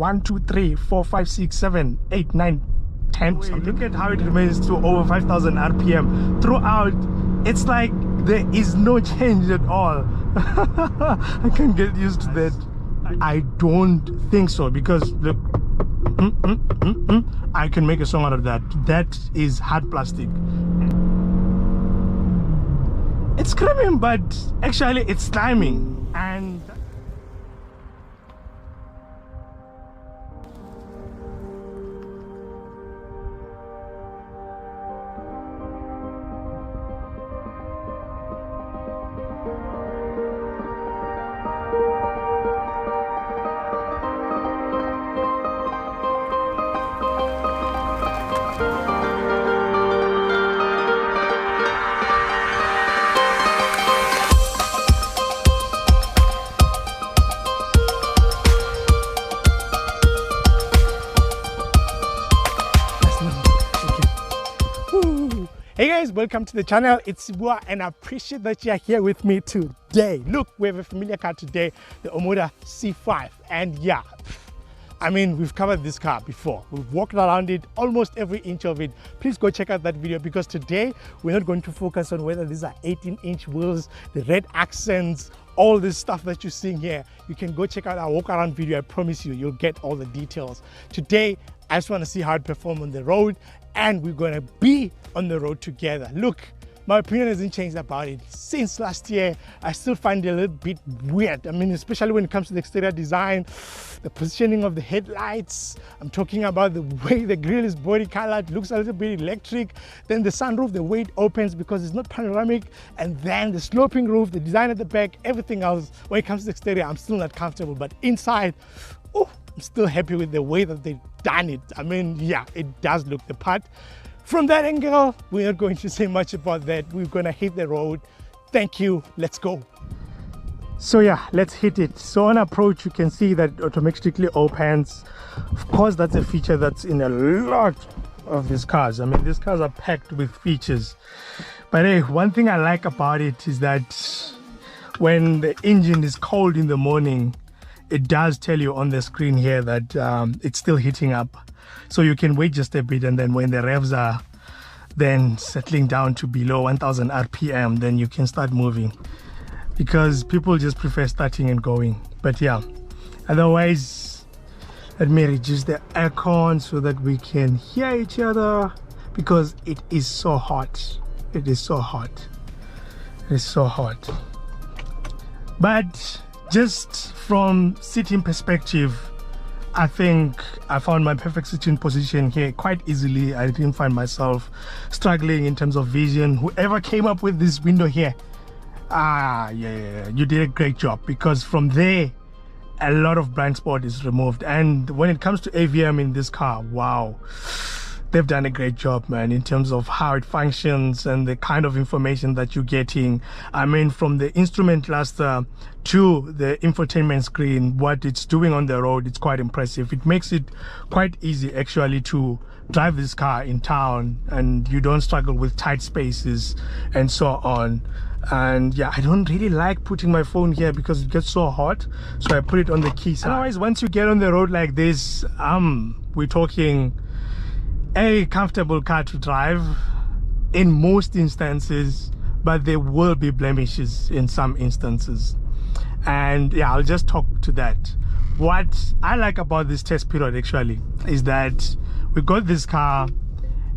1 2 3 4 5 6 7 8 9 10 something. Look at how it remains to over 5,000 rpm throughout. It's like there is no change at all. I can't get used to that. I don't think so, because look, I can make a song out of that. That is hard plastic. It's screaming, but actually it's climbing. And hey guys, welcome to the channel. It's Bua, and I appreciate that you are here with me today. Look, we have a familiar car today, the Omoda C5. And yeah, I mean, we've covered this car before. We've walked around it, almost every inch of it. Please go check out that video, because today we're not going to focus on whether these are 18-inch wheels, the red accents, all this stuff that you're seeing here. You can go check out our walk around video. I promise you, you'll get all the details. Today, I just want to see how it performs on the road, and we're going to be on the road together. Look, my opinion hasn't changed about it since last year. I still find it a little bit weird. I mean, especially when it comes to the exterior design, the positioning of the headlights. I'm talking about the way the grille is body colored, looks a little bit electric. Then the sunroof, the way it opens because it's not panoramic. And then the sloping roof, the design at the back, everything else. When it comes to the exterior, I'm still not comfortable. But inside, oh, I'm still happy with the way that they've done it. I mean, yeah, it does look the part. From that angle, we're not going to say much about that. We're going to hit the road. Thank you. Let's go. So yeah, let's hit it. So on approach, you can see that it automatically opens. Of course, that's a feature that's in a lot of these cars. I mean, these cars are packed with features. But hey, one thing I like about it is that when the engine is cold in the morning, it does tell you on the screen here that it's still heating up. So you can wait just a bit, and then when the revs are then settling down to below 1000 rpm, then you can start moving, because people just prefer starting and going. But yeah, otherwise, let me reduce the aircon so that we can hear each other, because it is so hot. It is so hot. It is so hot. But just from sitting perspective, I think I found my perfect sitting position here quite easily. I didn't find myself struggling in terms of vision. Whoever came up with this window here, yeah, you did a great job, because from there a lot of blind spot is removed. And when it comes to AVM in this car, wow, they've done a great job, man, in terms of how it functions and the kind of information that you're getting. I mean, from the instrument cluster to the infotainment screen, what it's doing on the road, it's quite impressive. It makes it quite easy actually to drive this car in town, and you don't struggle with tight spaces and so on. And yeah, I don't really like putting my phone here because it gets so hot, so I put it on the key side. Otherwise, once you get on the road like this, we're talking a comfortable car to drive in most instances, but there will be blemishes in some instances. And yeah, I'll just talk to that. What I like about this test period actually is that we got this car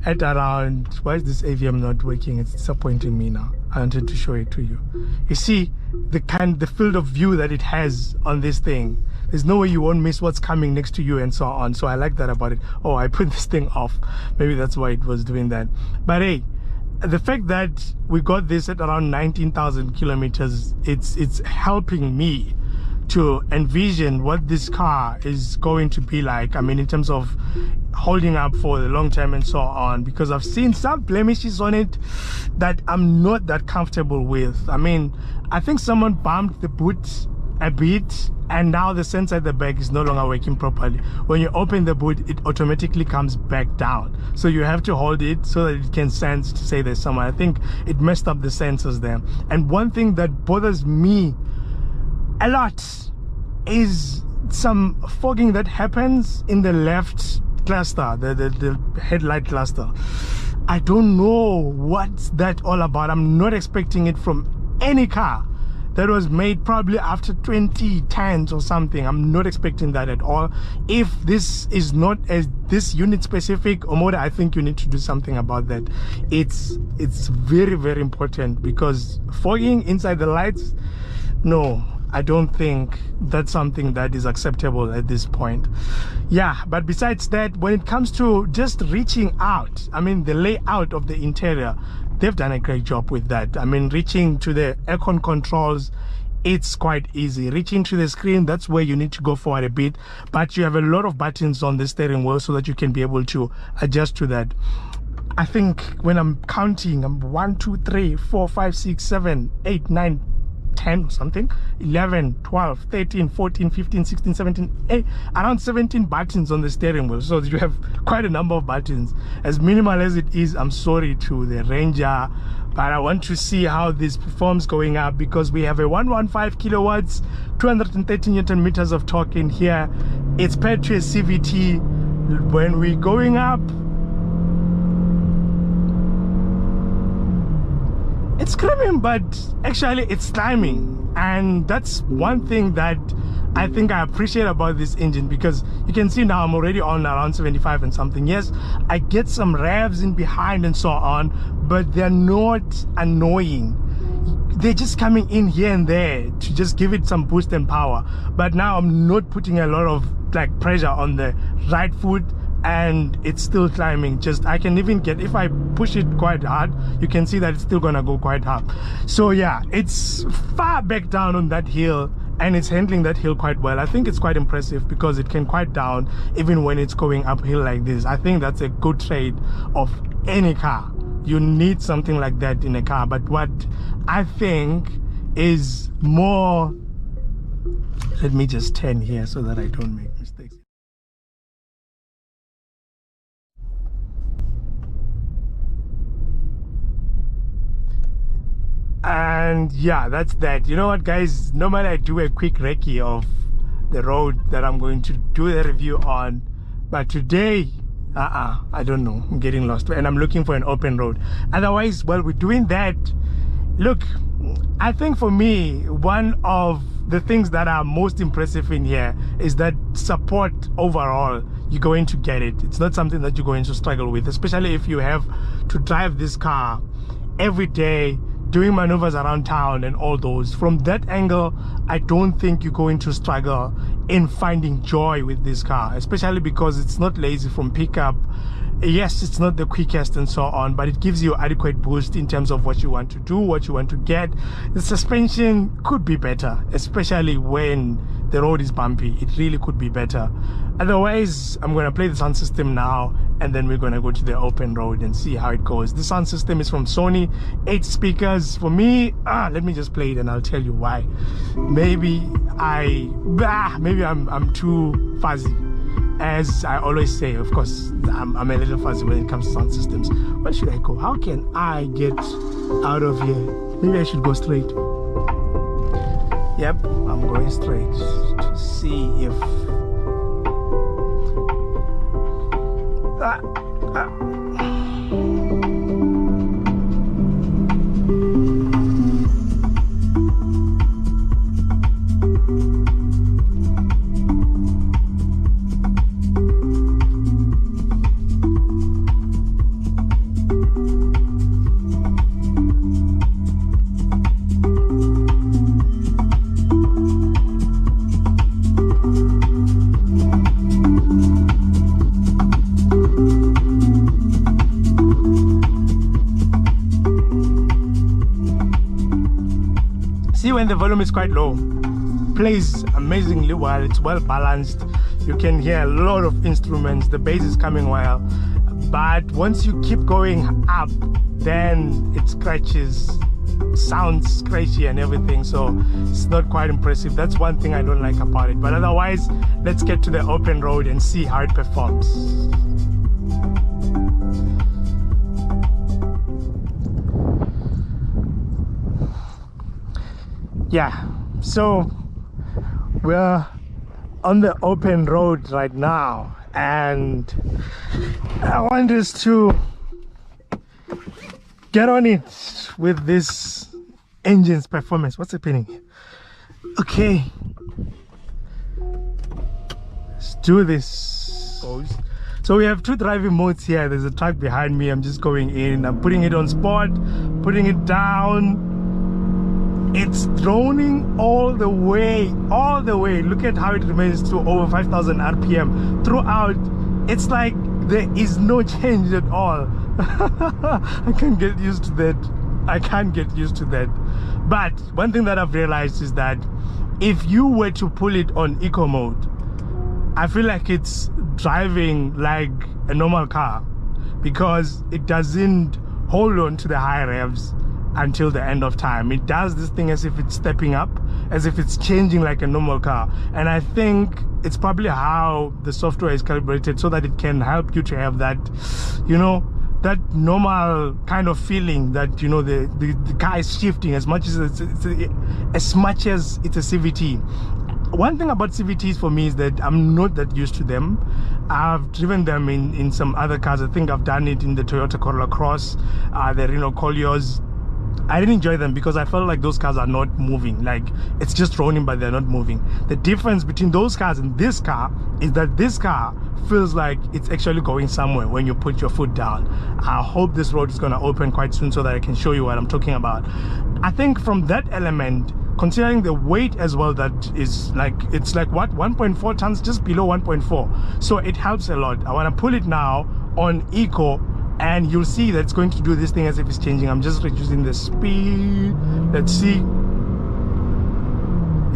at around, why is this AVM not working? It's disappointing me now. I wanted to show it to you. You see the field of view that it has on this thing. There's no way you won't miss what's coming next to you and so on. So I like that about it. Oh, I put this thing off. Maybe that's why it was doing that. But hey, the fact that we got this at around 19,000 kilometers, it's helping me to envision what this car is going to be like. I mean, in terms of holding up for the long term and so on, because I've seen some blemishes on it that I'm not that comfortable with. I mean, I think someone bumped the boot a bit, and now the sensor at the back is no longer working properly. When you open the boot, it automatically comes back down, so you have to hold it so that it can sense to say there's someone. I think it messed up the sensors there. And one thing that bothers me a lot is some fogging that happens in the left cluster, the headlight cluster. I don't know what's that all about. I'm not expecting it from any car that was made probably after 2010s or something. I'm not expecting that at all. If this is not as this unit specific, Omoda, I think you need to do something about that. It's very, very important, because fogging inside the lights, no, I don't think that's something that is acceptable at this point. Yeah, but besides that, when it comes to just reaching out, I mean, the layout of the interior, they've done a great job with that. I mean, reaching to the aircon controls, it's quite easy. Reaching to the screen, that's where you need to go forward a bit, but you have a lot of buttons on the steering wheel so that you can be able to adjust to that. I think when I'm counting, I'm 1 2 3 4 5 6 7 8 9 10 or something, 11 12 13 14 15 16 17 8, around 17 buttons on the steering wheel. So you have quite a number of buttons. As minimal as it is, I'm sorry to the Ranger, but I want to see how this performs going up, because we have a 115 kilowatts, 230 newton meters of torque in here. It's paired to a CVT. When we're going up, it's screaming, but actually it's climbing. And that's one thing that I think I appreciate about this engine, because you can see now I'm already on around 75 and something. Yes, I get some revs in behind and so on, but they're not annoying. They're just coming in here and there to just give it some boost and power. But now I'm not putting a lot of like pressure on the right foot, and it's still climbing. Just I can even get, if I push it quite hard, you can see that it's still gonna go quite hard. So yeah, it's far back down on that hill, and it's handling that hill quite well. I think it's quite impressive, because it can quiet down even when it's going uphill like this. I think that's a good trade of any car. You need something like that in a car. But what I think is more, let me just turn here so that I don't make mistakes. And yeah, that's that. You know what, guys, normally I do a quick recce of the road that I'm going to do the review on, but today I don't know, I'm getting lost and I'm looking for an open road. Otherwise, while we're doing that, look, I think for me, one of the things that are most impressive in here is that support overall. You're going to get it. It's not something that you're going to struggle with, especially if you have to drive this car every day, doing maneuvers around town and all those. From that angle, I don't think you're going to struggle in finding joy with this car, especially because it's not lazy from pickup. Yes, it's not the quickest and so on, but it gives you adequate boost in terms of what you want to do, what you want to get. The suspension could be better, especially when the road is bumpy. It really could be better. Otherwise, I'm going to play the sound system now, and then we're going to go to the open road and see how it goes. The sound system is from Sony, 8 speakers. For me, let me just play it and I'll tell you why. Maybe I'm too fuzzy. As I always say, of course, I'm a little fuzzy when it comes to sound systems. Where should I go? How can I get out of here? Maybe I should go straight. Yep, I'm going straight to see if... when the volume is quite low, plays amazingly well. It's well balanced. You can hear a lot of instruments. The bass is coming well, but once you keep going up, then it scratches, sounds scratchy and everything, so it's not quite impressive. That's one thing I don't like about it. But otherwise, let's get to the open road and see how it performs. Yeah, so we're on the open road right now, and I want us to get on it with this engine's performance. What's happening here? Okay, let's do this. So we have two driving modes here. There's a truck behind me. I'm just going in, I'm putting it on sport, putting it down. It's droning all the way. Look at how it remains to over 5,000 RPM throughout. It's like there is no change at all. I can't get used to that. But one thing that I've realized is that if you were to pull it on eco mode, I feel like it's driving like a normal car, because it doesn't hold on to the high revs until the end of time. It does this thing as if it's stepping up, as if it's changing like a normal car. And I think it's probably how the software is calibrated, so that it can help you to have that, you know, that normal kind of feeling that, you know, the car is shifting as much as it's a CVT. One thing about CVTs for me is that I'm not that used to them. I've driven them in some other cars. I think I've done it in the Toyota Corolla Cross, the Renault Koleos. I didn't enjoy them because I felt like those cars are not moving. Like, it's just rolling, but they're not moving. The difference between those cars and this car is that this car feels like it's actually going somewhere when you put your foot down. I hope this road is going to open quite soon so that I can show you what I'm talking about. I think from that element, considering the weight as well, that is like, it's like what, 1.4 tons, just below 1.4. So it helps a lot. I want to pull it now on eco, and you'll see that it's going to do this thing as if it's changing. I'm just reducing the speed. Let's see.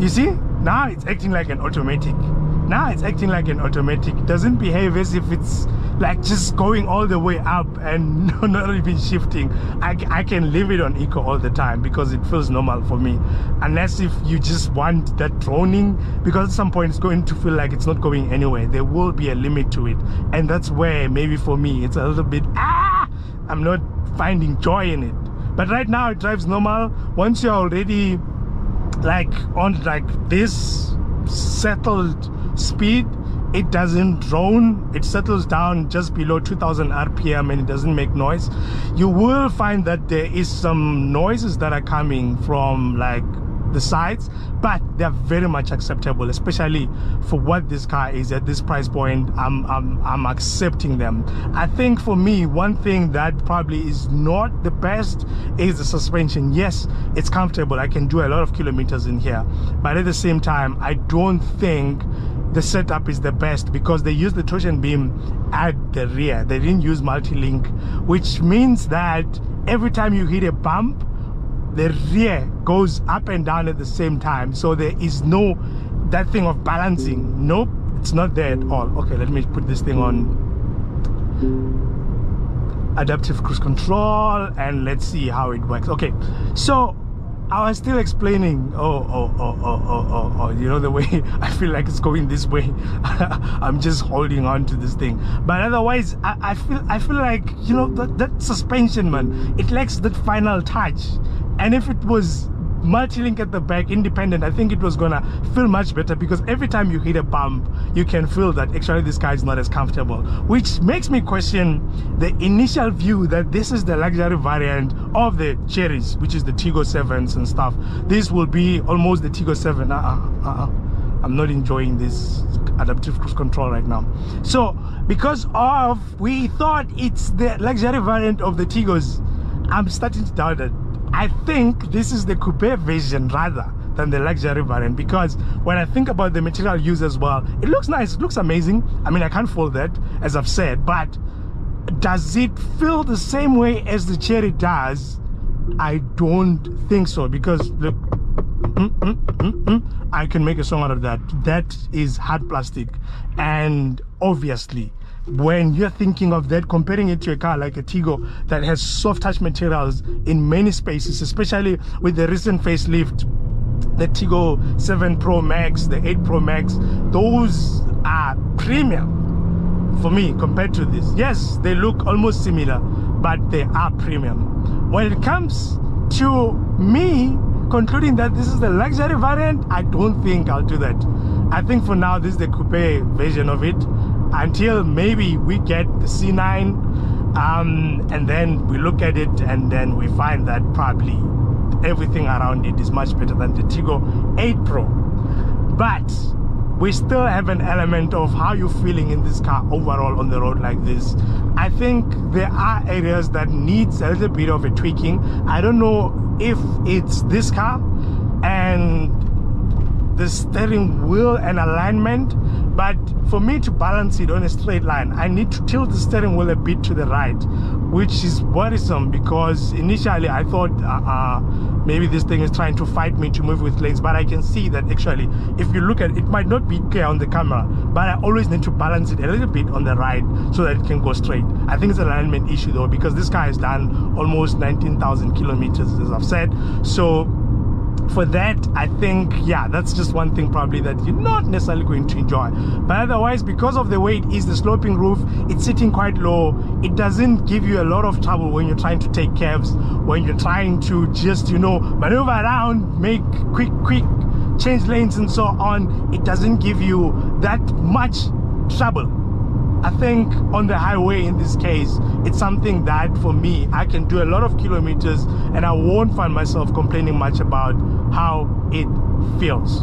You see? Now it's acting like an automatic. It doesn't behave as if it's like just going all the way up and not even shifting. I can leave it on eco all the time because it feels normal for me. Unless if you just want that droning, because at some point it's going to feel like it's not going anywhere. There will be a limit to it. And that's where maybe for me it's a little bit, I'm not finding joy in it. But right now it drives normal. Once you're already like on like this settled speed, it doesn't drone. It settles down just below 2000 RPM and it doesn't make noise. You will find that there is some noises that are coming from like the sides, but they're very much acceptable, especially for what this car is at this price point. I'm accepting them. I think for me, one thing that probably is not the best is the suspension. Yes, it's comfortable. I can do a lot of kilometers in here, but at the same time, I don't think the setup is the best because they use the torsion beam at the rear. They didn't use multi-link, which means that every time you hit a bump, the rear goes up and down at the same time. So there is no that thing of balancing. Nope, it's not there at all. Okay, let me put this thing on adaptive cruise control and let's see how it works. Okay, so I was still explaining. You know, the way I feel like it's going this way. I'm just holding on to this thing. But otherwise, I feel like, you know, that suspension, man, it lacks that final touch. And if it was multi-link at the back, independent, I think it was gonna feel much better, because every time you hit a bump, you can feel that actually this car is not as comfortable, which makes me question the initial view that this is the luxury variant of the Cherys, which is the Tiggo 7s and stuff. This will be almost the Tiggo 7. I'm not enjoying this adaptive cruise control right now. So because of, we thought it's the luxury variant of the Tiggos, I'm starting to doubt it. I think this is the coupe version rather than the luxury variant, because when I think about the material used as well, it looks nice, it looks amazing. I mean, I can't fault that, as I've said, but does it feel the same way as the Chery does? I don't think so, because look, I can make a song out of that. That is hard plastic, and obviously when you're thinking of that, comparing it to a car like a Tiggo that has soft touch materials in many spaces, especially with the recent facelift, the Tiggo 7 Pro Max, the 8 Pro Max, those are premium for me compared to this. Yes, they look almost similar, but they are premium. When it comes to me concluding that this is the luxury variant, I don't think I'll do that. I think for now this is the coupe version of it, until maybe we get the C9, and then we look at it and then we find that probably everything around it is much better than the Tiggo 8 Pro. But we still have an element of how you're feeling in this car overall on the road like this. I think there are areas that needs a little bit of a tweaking. I don't know if it's this car and the steering wheel and alignment, but for me to balance it on a straight line, I need to tilt the steering wheel a bit to the right, which is worrisome, because initially I thought maybe this thing is trying to fight me to move with legs, but I can see that actually if you look at it, it might not be clear on the camera, but I always need to balance it a little bit on the right so that it can go straight. I think it's an alignment issue though, because this car has done almost 19,000 kilometers, as I've said. So for that, I think, yeah, that's just one thing probably that you're not necessarily going to enjoy. But otherwise, because of the way it is, the sloping roof, it's sitting quite low. It doesn't give you a lot of trouble when you're trying to take curves, when you're trying to just, you know, maneuver around, make quick change lanes and so on. It doesn't give you that much trouble. I think on the highway in this case, it's something that for me, I can do a lot of kilometers and I won't find myself complaining much about how it feels.